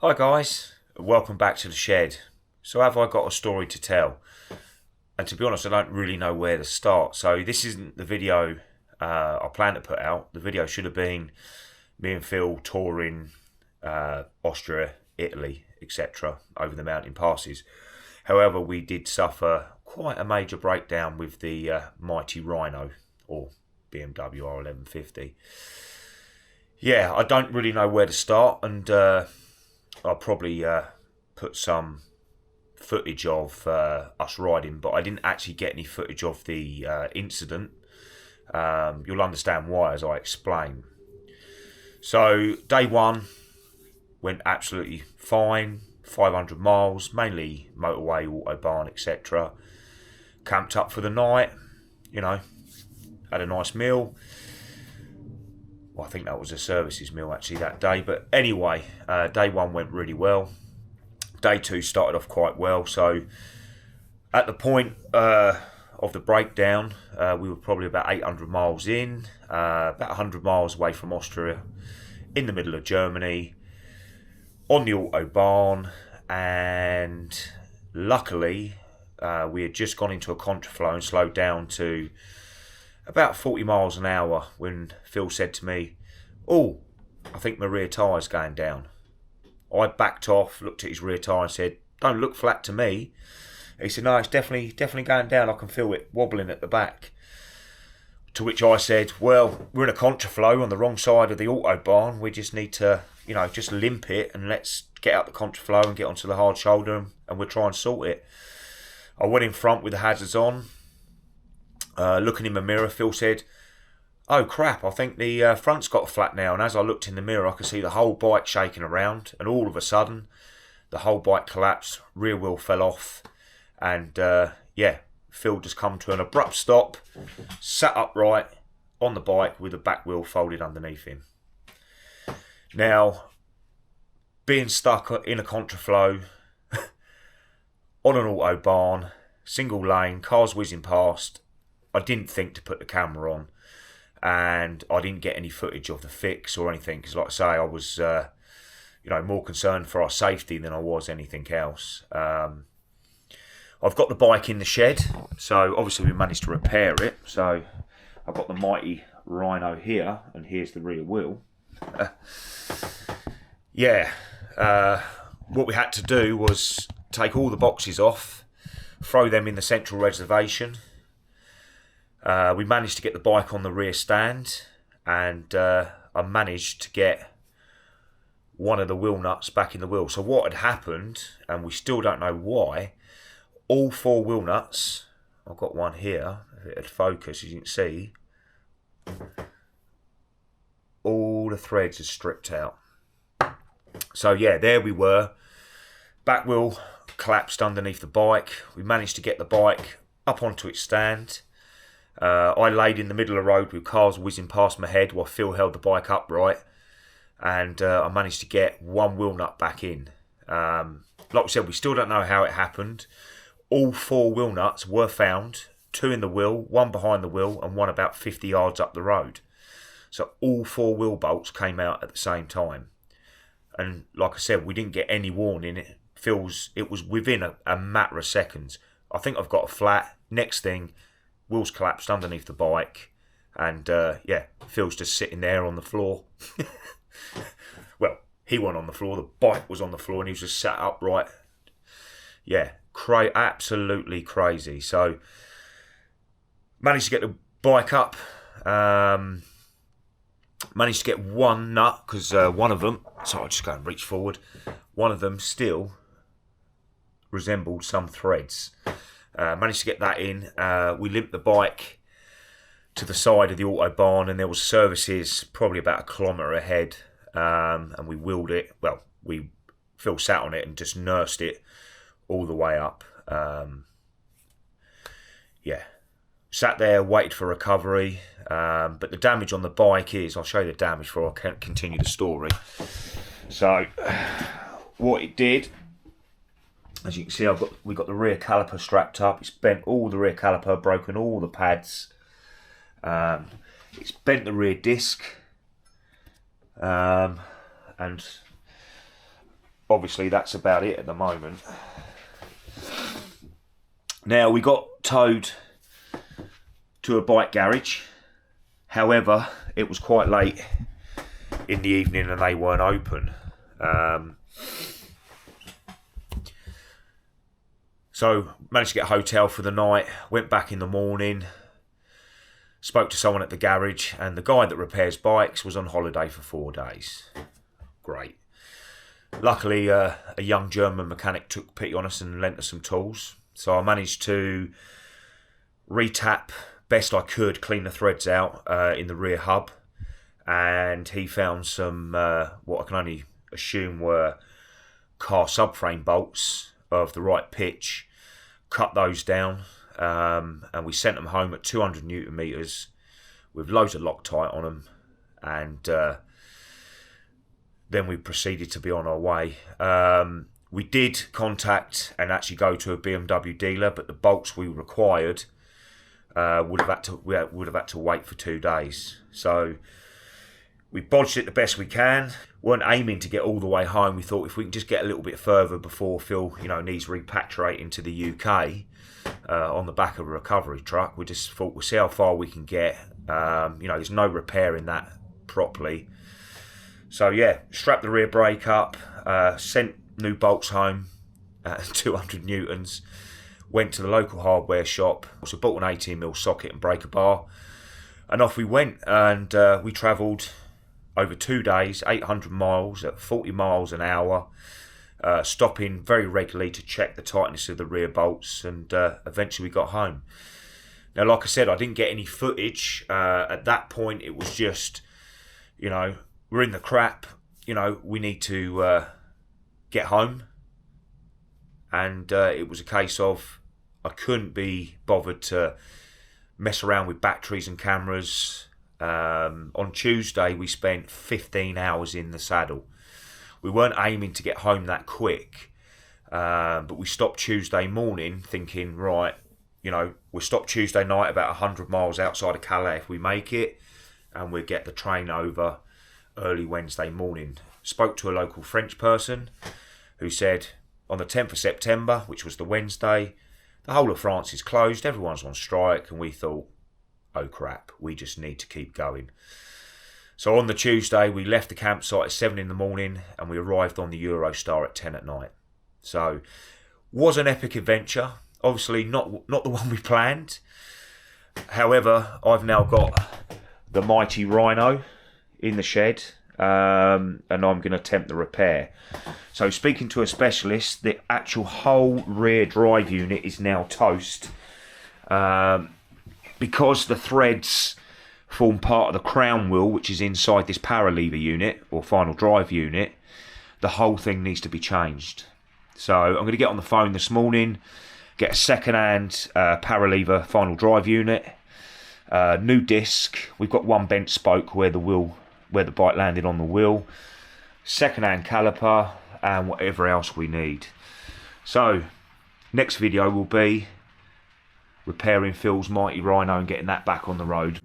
Hi guys, welcome back to the shed. So have I got a story to tell? And to be honest, I don't really know where to start. So this isn't the video I plan to put out. The video should have been me and Phil touring Austria, Italy, etc. over the mountain passes. However, we did suffer quite a major breakdown with the mighty Rhino, or BMW R1150. Yeah, I don't really know where to start, and I'll probably put some footage of us riding, but I didn't actually get any footage of the incident. You'll understand why as I explain. So day one went absolutely fine, 500 miles, mainly motorway, Autobahn, etc. Camped up for the night, had a nice meal. Well, I think that was a services meal actually that day, but anyway, day one went really well. Day two started off quite well, so at the point of the breakdown, we were probably about 800 miles in, about 100 miles away from Austria, in the middle of Germany, on the Autobahn, and luckily we had just gone into a contraflow and slowed down to about 40 miles an hour when Phil said to me, "Oh, I think my rear tyre's going down." I backed off, looked at his rear tyre and said, "Don't look flat to me." He said, "No, it's definitely going down. I can feel it wobbling at the back." To which I said, "Well, we're in a contraflow on the wrong side of the Autobahn. We just need to, just limp it and let's get out the contraflow and get onto the hard shoulder and we'll try and sort it." I went in front with the hazards on. Looking in the mirror, Phil said, "Oh crap, I think the front's got a flat now." And as I looked in the mirror, I could see the whole bike shaking around, and all of a sudden the whole bike collapsed, rear wheel fell off, and Phil just come to an abrupt stop, sat upright on the bike with the back wheel folded underneath him. Now, being stuck in a contraflow on an Autobahn, single lane, cars whizzing past, I didn't think to put the camera on, and I didn't get any footage of the fix or anything, because like I say, I was more concerned for our safety than I was anything else. I've got the bike in the shed, so obviously we managed to repair it. So I've got the mighty Rhino here, and here's the rear wheel. What we had to do was take all the boxes off, throw them in the central reservation. We managed to get the bike on the rear stand, and I managed to get one of the wheel nuts back in the wheel. So what had happened, and we still don't know why, all four wheel nuts, I've got one here, if it had focus, as you can see, all the threads are stripped out. So yeah, there we were. Back wheel collapsed underneath the bike. We managed to get the bike up onto its stand. I laid in the middle of the road with cars whizzing past my head while Phil held the bike upright, and I managed to get one wheel nut back in. Like we said, we still don't know how it happened. All four wheel nuts were found, two in the wheel, one behind the wheel, and one about 50 yards up the road. So all four wheel bolts came out at the same time. And like I said, we didn't get any warning. It was within a matter of seconds. I think I've got a flat. Next thing, wheels collapsed underneath the bike, and Phil's just sitting there on the floor. Well, he wasn't on the floor, the bike was on the floor, and he was just sat upright. Yeah, absolutely crazy. So, managed to get the bike up, managed to get one nut, because one of them, so I'll just go and reach forward, one of them still resembled some threads. Managed to get that in. We limped the bike to the side of the Autobahn, and there was services probably about 1 kilometre ahead, and we wheeled it. Well, Phil sat on it and just nursed it all the way up. Sat there, waited for recovery, but the damage on the bike is, I'll show you the damage before I continue the story. So what it did, as you can see, we got the rear caliper strapped up. It's bent all the rear caliper, broken all the pads. It's bent the rear disc, and obviously that's about it at the moment. Now, we got towed to a bike garage. However, it was quite late in the evening and they weren't open. So managed to get a hotel for the night, went back in the morning, spoke to someone at the garage, and the guy that repairs bikes was on holiday for 4 days. Great. Luckily, a young German mechanic took pity on us and lent us some tools. So I managed to retap best I could, clean the threads out in the rear hub, and he found some what I can only assume were car subframe bolts of the right pitch, cut those down, and we sent them home at 200 Newton meters with loads of Loctite on them, and then we proceeded to be on our way. We did contact and actually go to a BMW dealer, but the bolts we required would have had to wait for 2 days. So we bodged it the best we can. Weren't aiming to get all the way home. We thought if we can just get a little bit further before Phil, needs repatriating to the UK on the back of a recovery truck, we just thought we'll see how far we can get. There's no repairing that properly. So yeah, strapped the rear brake up, sent new bolts home at 200 newtons, went to the local hardware shop, so bought an 18mm socket and breaker bar, and off we went, and we travelled over 2 days, 800 miles at 40 miles an hour, stopping very regularly to check the tightness of the rear bolts, and eventually we got home. Now, like I said, I didn't get any footage. At that point, it was just, we're in the crap, we need to get home. And it was a case of I couldn't be bothered to mess around with batteries and cameras. On Tuesday, we spent 15 hours in the saddle. We weren't aiming to get home that quick, but we stopped Tuesday morning thinking, right, we'll stop Tuesday night about 100 miles outside of Calais if we make it, and we'll get the train over early Wednesday morning. Spoke to a local French person who said on the 10th of September, which was the Wednesday, the whole of France is closed, everyone's on strike, and we thought, oh crap, we just need to keep going. So on the Tuesday, we left the campsite at 7 in the morning and we arrived on the Eurostar at 10 at night. So, was an epic adventure. Obviously not the one we planned. However, I've now got the mighty Rhino in the shed, and I'm going to attempt the repair. So speaking to a specialist, the actual whole rear drive unit is now toast. Because the threads form part of the crown wheel, which is inside this power lever unit or final drive unit, the whole thing needs to be changed. So I'm going to get on the phone this morning, get a second-hand power lever final drive unit, new disc. We've got one bent spoke where the bike landed on the wheel, second-hand caliper, and whatever else we need. So next video will be repairing Phil's mighty Rhino and getting that back on the road.